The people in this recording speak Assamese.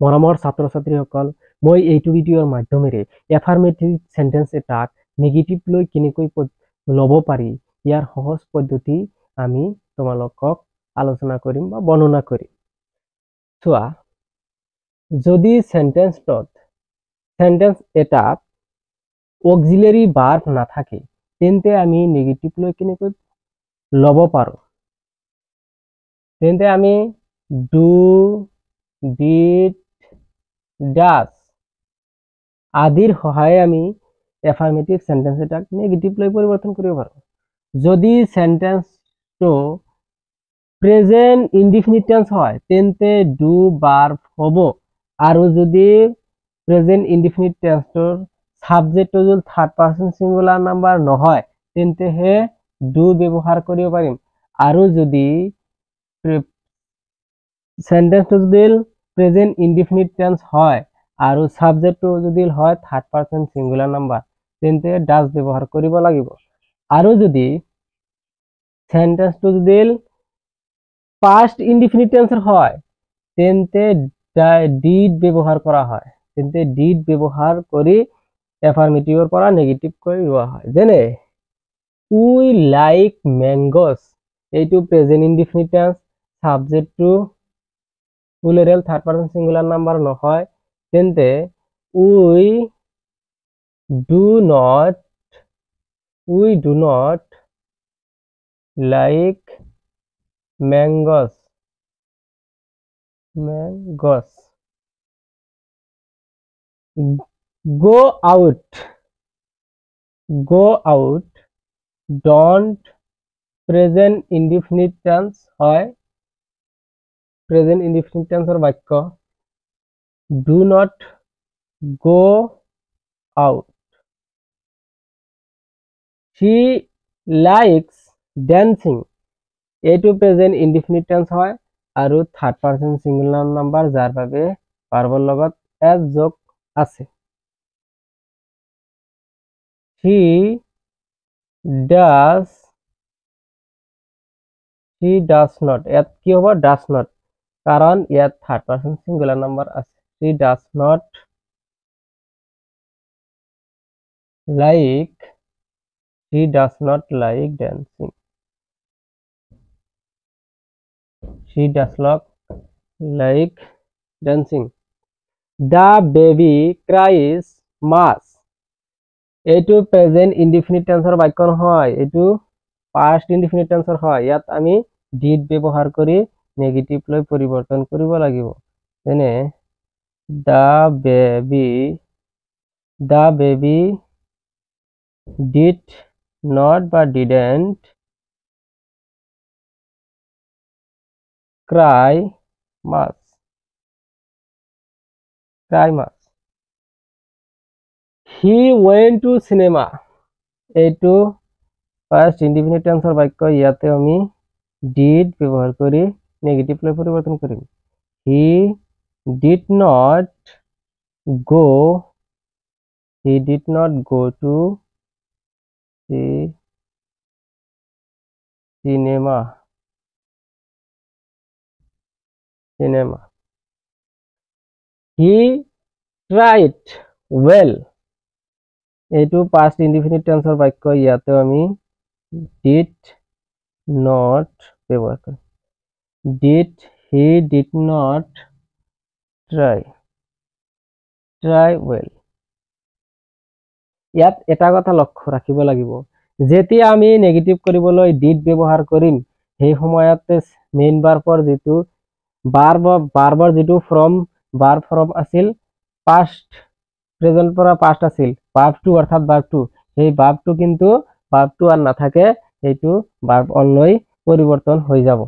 মৰমৰ ছাত্ৰ ছাত্ৰীসকল, মই এইটো ভিডিঅ'ৰ মাধ্যমেৰে এফাৰ্মেটিভ সেন্টেন্স এটাক নেগেটিভ লৈ কেনেকৈ ল'ব পাৰি ইয়াৰ সহজ পদ্ধতি আমি তোমালোকক আলোচনা কৰিম বা বৰ্ণনা কৰিম। চোৱা, যদি সেন্টেন্স এটাত অক্সিলাৰি ভাৰ্ব নাথাকে তেন্তে আমি নেগেটিভ লৈ কেনেকৈ ল'ব পাৰো। তেন্তে আমি ডু, ডিড, ডাজ আদিৰ সহায়ে আমি এফাৰ্মেটিভ সেন্টেন্স এটাক নেগেটিভ লৈ পৰিৱৰ্তন কৰিব পাৰো। যদি সেন্টেন্সটো প্ৰেজেন্ট ইনডিফিনিট টেন্স হয় তেন্তে ডু ভাৰ্ব হ'ব, আৰু যদি প্ৰেজেন্ট ইনডিফিনিট টেন্সটোৰ সাবজেক্টটো যদি থাৰ্ড পাৰসন সিঙ্গুলাৰ নাম্বাৰ নহয় তেন্তে হে ডু ব্যৱহাৰ কৰিব পাৰিম। আৰু যদি সেন্টেন্সটো যদি প্ৰেজেন্ট ইনডিফিনিট টেন্স হয় আৰু সাবজেক্টটো যদি হয় থাৰ্ড পাৰসন সিঙ্গুলাৰ নাম্বাৰ তেন্তে ডাজ ব্যৱহাৰ কৰিব লাগিব। আৰু যদি সেন্টেন্সটো যদি পাস্ট ইনডিফিনিট টেন্সৰ হয় তেন্তে ডিড ব্যৱহাৰ কৰা হয়। তেন্তে ডিড ব্যৱহাৰ কৰি এফাৰ্মেটিভৰ পৰা নেগেটিভ কৰি লোৱা হয়। যেনে উই লাইক ম্যাঙ্গোস, এইটো প্রেজেন্ট ইনডিফিনিট টেন্স, সাবজেক্টটো plural third person singular number নহয় তেন্তে we do not like mangoes. go out don't present indefinite tense হয়, প্রেজেন্ট ইনডিফিনিট টেন্সৰ বাক্য। do not go out, she likes dancing, এইটো প্ৰেজেন্ট ইনডিফিনিট টেন্স হয় আৰু থাৰ্ড পাৰসন সিঙ্গুলাৰ নাম্বাৰ যাৰ বাবে ভাৰ্বৰ লগত এস যোগ আছে। she does not, ইয়াত কি হ'ব does not, কাৰণ ইয়াত থার্ড পারসন সিঙ্গুলার নাম্বার আছে। she does not like dancing, she does not like dancing. the baby cries much, এইটো প্রেজেন্ট ইনডিফিনিট টেন্সৰ বাক্য নহয়, এইটো পাস্ট ইনডিফিনিট টেন্সৰ হয়। ইয়াত আমি ডিড ব্যৱহাৰ কৰি নেগেটিভ লৈ পৰিৱৰ্তন কৰিব লাগিব। যেনে the baby did not বা didn't cry much. he went to cinema, এইটো ফার্স্ট ইনডিফিনিট টেন্সৰ বাক্য, ইয়াতে আমি ডিড ব্যৱহাৰ কৰি নেগেটিভ লৈ পৰিৱৰ্তন কৰিম। he did not go to cinema. he tried well, এইটো পাস্ট ইনডিফিনিট টেন্সৰ বাক্য, ইয়াতে আমি ডিড নট ব্যৱহাৰ কৰিম। he did not try well. ইয়াত এটা কথা লক্ষ্য ৰাখিব লাগিব, যেতিয়া আমি নেগেটিভ কৰিবলৈ ডিড ব্যৱহাৰ কৰিম সেই সময়তে মেইন ভাৰ্বৰ যিটো ভাৰ্বৰ যিটো ভাৰ্ব ফৰ্ম আছিল পাস্ট প্ৰেজেন্ট পৰা পাস্ট আছিল, ভার্ব টু অর্থাৎ ভার্ব টু, সেই ভার্ব টু কিন্তু ভার্ব টু আর নাথাকে, এইটো ভার্ব অন লৈ পৰিৱৰ্তন হৈ যাব।